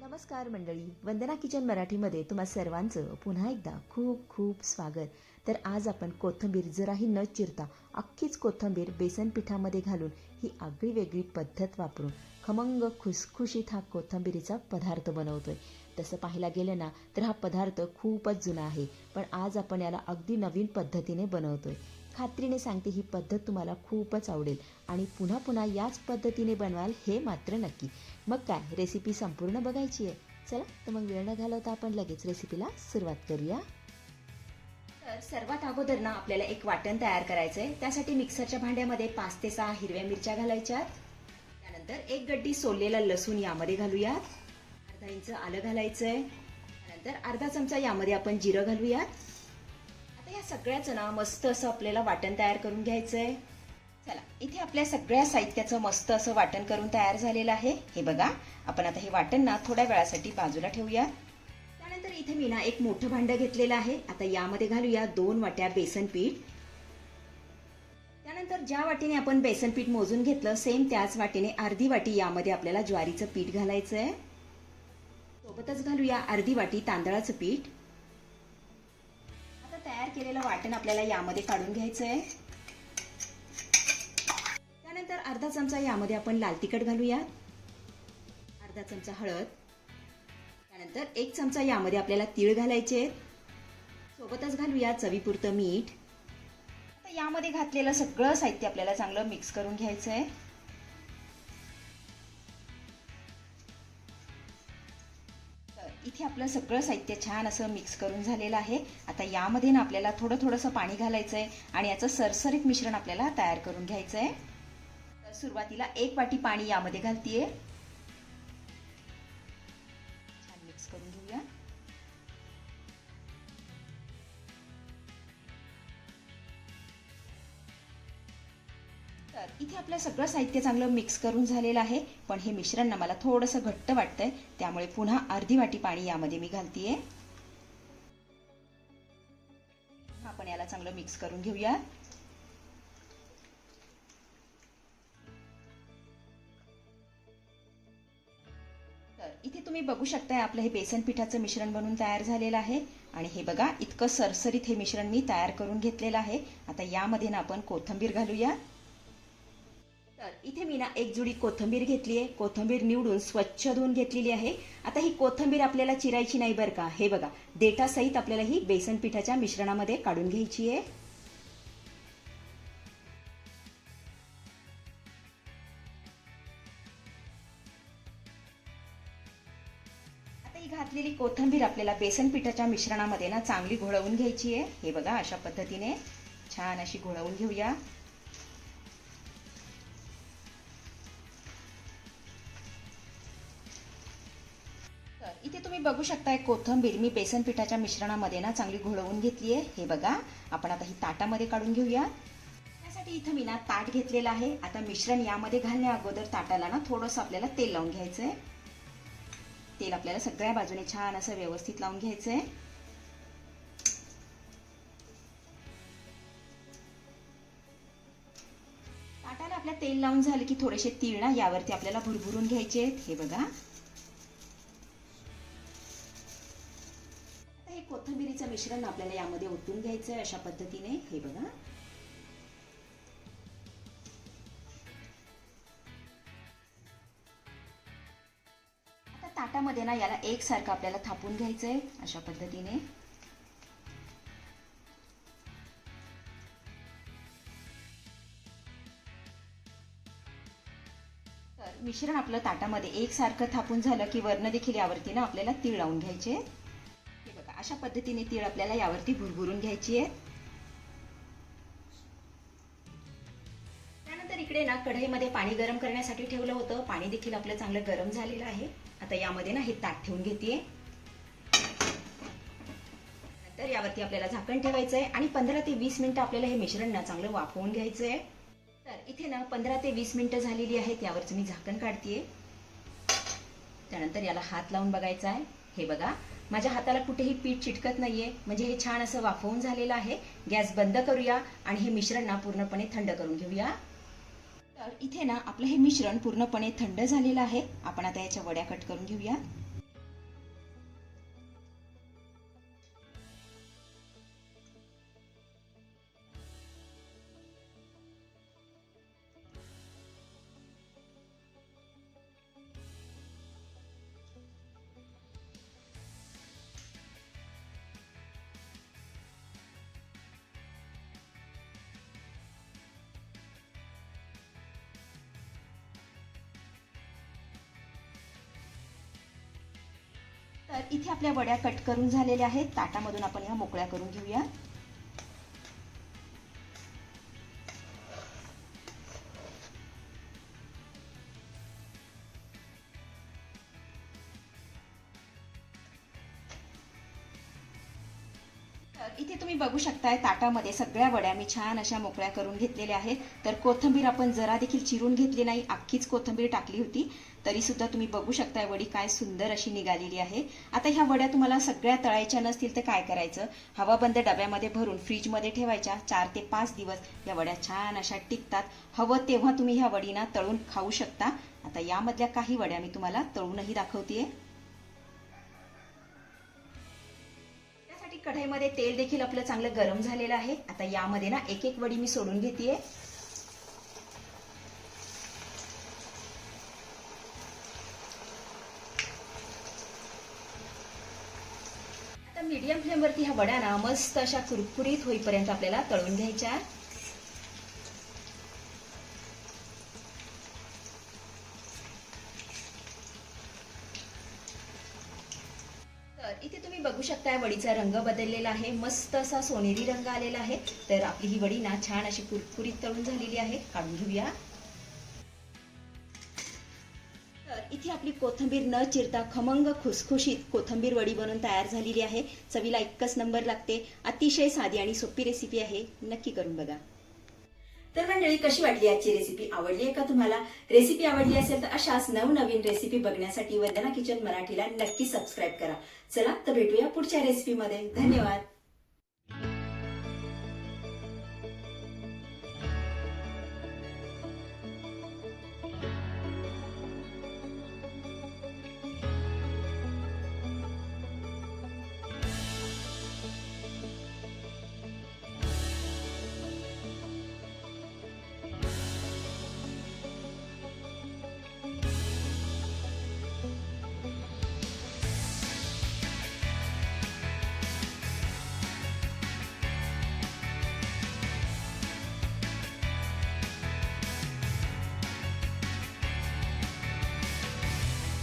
नमस्कार मंडळी, वंदना किचन मराठीमध्ये तुम्हा सर्वांचं पुन्हा एकदा खूप खूप स्वागत. तर आज आपण कोथिंबीर जराही न चिरता अख्खीच कोथिंबीर बेसन पिठामध्ये घालून ही आगळी वेगळी पद्धत वापरून खमंग खुसखुशीत हा कोथिंबीरीचा पदार्थ बनवतोय. तसं पाहायला गेलं ना तर हा पदार्थ खूपच जुना आहे, पण आज आपण याला अगदी नवीन पद्धतीने बनवतोय. खात्रीने सांगते ही पद्धत तुम्हाला खूपच आवडेल आणि पुन्हा पुन्हा याच पद्धतीने बनवाल हे मात्र नक्की. मग काय, रेसिपी संपूर्ण बघायची आहे. चला तर मग वेळ न घालवता आपण लगेच रेसिपीला सुरुवात करूया. तर सर्वात अगोदर ना आपल्याला एक वाटण तयार करायचं आहे. त्यासाठी मिक्सरच्या भांड्यामध्ये 5 ते 6 हिरव्या मिरच्या घालायच्यात. त्यानंतर एक गड्डी सोललेला लसूण यामध्ये घालूयात. अर्धा इंच आलं घालायचंय. त्यानंतर अर्धा चमचा यामध्ये आपण जिरं घालूयात. आता या सगळ्याचं ना मस्त असं आपल्याला वाटण तयार करून घ्यायचंय. चला, इथे आपल्या सगळ्या साहित्याचं मस्त असं वाटण करून तयार झालेलं आहे. हे बघा, आपण आता हे वाटण ना थोड्या वेळासाठी बाजूला ठेवूया. त्यानंतर इथे मी ना एक मोठं भांडं घेतलेलं आहे. आता यामध्ये घालूया 2 वाट्या बेसन पीठ. त्यानंतर ज्या वाटीने आपण बेसन पीठ मोजून घेतलं सेम त्याच वाटीने अर्धी वाटी यामध्ये आपल्याला ज्वारीचं पीठ घालायचंय. सोबतच घालूया अर्धी वाटी तांदळाचं पीठ. आता तयार केलेलं वाटण आपल्याला यामध्ये काढून घ्यायचंय. त्यानंतर अर्धा चमचा यामध्ये आपण लाल तिखट घालूया. अर्धा चमचा हळद. त्यानंतर 1 चमचा यामध्ये आपल्याला तीळ घालायचे. सोबतच घालूया चवीपुरतं मीठ. आता यामध्ये घातलेलं सगळं साहित्य आपल्याला चांगलं मिक्स करून घ्यायचंय. तर इथे आपलं सगळं साहित्य छान असं मिक्स करून झालेलं आहे. आता यामध्ये ना आपल्याला थोडंसं पाणी घालायचंय आणि याचं सरसरीत मिश्रण आपल्याला तयार करून घ्यायचंय. सुरुवातीला 1 वाटी पाणी यामध्ये घालतीये. छान मिक्स करून घेऊया. तर इथे आपलं सगळं साहित्य चांगलं मिक्स करून झालेलं आहे, पण हे मिश्रण ना मला थोडंसं घट्ट वाटतंय, त्यामुळे पुन्हा अर्धी वाटी पाणी यामध्ये मी घालतीये. आपण याला चांगलं मिक्स करून घेऊया. तर इथे तुम्ही बघू शकताय आपलं हे बेसन पिठाचं मिश्रण बनून तयार झालेलं आहे. आणि हे बघा, इतकं सरसरीत हे मिश्रण मी तयार करून घेतलेलं आहे. आता यामध्ये ना आपण कोथिंबीर घालूया. तर इथे मी ना एक जुडी कोथिंबीर घेतली आहे. कोथिंबीर निवडून स्वच्छ धुवून घेतलेली आहे. आता ही कोथिंबीर आपल्याला चिरायची नाही बरं का. हे बघा, देठासहित आपल्याला ही बेसन पिठाच्या मिश्रणामध्ये काढून घ्यायची आहे. ही घातलेली कोथिंबीर आपल्याला बेसन पिठाच्या मिश्रणामध्ये ना चांगली घोळवून घ्यायची आहे. हे बघा, अशा पद्धतीने छान अशी घोळवून घेऊया. तर इथे तुम्ही बघू शकताय कोथिंबीर मी बेसन पिठाच्या मिश्रणामध्ये ना चांगली घोळवून घेतली आहे. हे बघा, आपण आता ही ताटामध्ये काढून घेऊया. त्यासाठी इथे मी ना ताट घेतलेलं आहे. आता मिश्रण यामध्ये घालण्या अगोदर ताटाला ना थोडंसं आपल्याला तेल लावून घ्यायचंय. तेल आपल्याला सगळ्या बाजूने छान असं व्यवस्थित लावून घ्यायचंय. ताटाला आपल्या तेल लावून झालं की थोडेसे तीळ ना यावरती आपल्याला भुरभुरून घ्यायचे. हे बघा, आता हे कोथिंबीरीचं मिश्रण आपल्याला यामध्ये ओतून घ्यायचंय अशा पद्धतीने. हे बघा, ताटामध्ये ना याला एकसारखं आपल्याला थापून घ्यायचंय अशा पद्धतीने. तर मिश्रण आपलं ताटामध्ये एकसारखं थापून झालं की वरनं देखील यावरती ना आपल्याला तीळ लावून घ्यायचे. हे बघा, अशा पद्धतीने तीळ आपल्याला यावरती भुरभुरून घ्यायची आहे. त्यानंतर इकडे ना कढईमध्ये पाणी गरम करण्यासाठी ठेवलं होतं. पाणी देखील आपलं चांगलं गरम झालेलं आहे. आता यामध्ये ना हे ताट ठेवून घेते. नंतर यावरती आपल्याला झाकण ठेवायचंय आणि 15 ते 20 मिनिटं आपल्याला हे मिश्रण ना चांगलं वाफवून घ्यायचंय. तर इथे ना 15 ते 20 मिनिटं झालेली आहेत. यावरच मी झाकण काढतेय. त्यानंतर याला हात लावून बघायचा आहे. हे बघा, माझ्या हाताला कुठेही पीठ चिटकत नाहीये, म्हणजे हे छान असं वाफवून झालेलं आहे. गॅस बंद करूया आणि हे मिश्रण ना पूर्णपणे थंड करून घेऊया. तर इथे ना आपलं हे मिश्रण पूर्णपणे थंड झालेलं आहे. आपण आता याच्या वड्या कट करून घेऊया. तर इथे आपल्या वड्या कट करून झालेल्या आहेत. ताटामधून आपण ह्या मोकळ्या करून घेऊया. इथे तुम्ही बघू शकताय ताटामध्ये सगळ्या वड्या मी छान अशा मोकळ्या करून घेतलेल्या आहेत. तर कोथिंबीर आपण जरा देखील चिरून घेतली नाही, अख्खीच कोथिंबीर टाकली होती. तरी सुद्धा तुम्ही बघू शकताय वडी काय सुंदर अशी निघालेली आहे. आता ह्या वड्या तुम्हाला सगळ्या तळायच्या नसतील तर काय करायचं, हवाबंद डब्यामध्ये भरून फ्रीजमध्ये ठेवायच्या. 4 ते 5 दिवस या वड्या छान अशा टिकतात. हवं तेव्हा तुम्ही ह्या वडीना तळून खाऊ शकता. आता यामधल्या काही वड्या मी तुम्हाला तळूनही दाखवतेय. कढईमध्ये तेल देखील आपलं चांगलं गरम झालेलं आहे. आता यामध्ये ना एक एक वडी मी सोडून घेतेय. आता मीडियम फ्लेमवरती ह्या वड्या ना मस्त अशा कुरकुरीत होईपर्यंत आपल्याला तळून घ्यायच्या. तर इथे तुम्ही बघू शकताय वडीचा रंग बदललेला आहे, मस्त असा सोनेरी रंग आलेला आहे. तर आपली ही वडी ना छान अशी कुरकुरीत तळून झालेली आहे. काढून घेऊया. तर इथे आपली कोथिंबीर न चिरता खमंग खुसखुशीत कोथिंबीर वडी बनवून तयार झालेली आहे. चवीला एकच नंबर लागते. अतिशय साधी आणि सोपी रेसिपी आहे, नक्की करून बघा. तर मंडळी, कशी वाटली आजची रेसिपी? आवडली आहे का तुम्हाला? रेसिपी आवडली असेल तर अशाच नवनवीन रेसिपी बघण्यासाठी वंदना किचन मराठीला नक्की सबस्क्राईब करा. चला तर भेटूया पुढच्या रेसिपीमध्ये. धन्यवाद.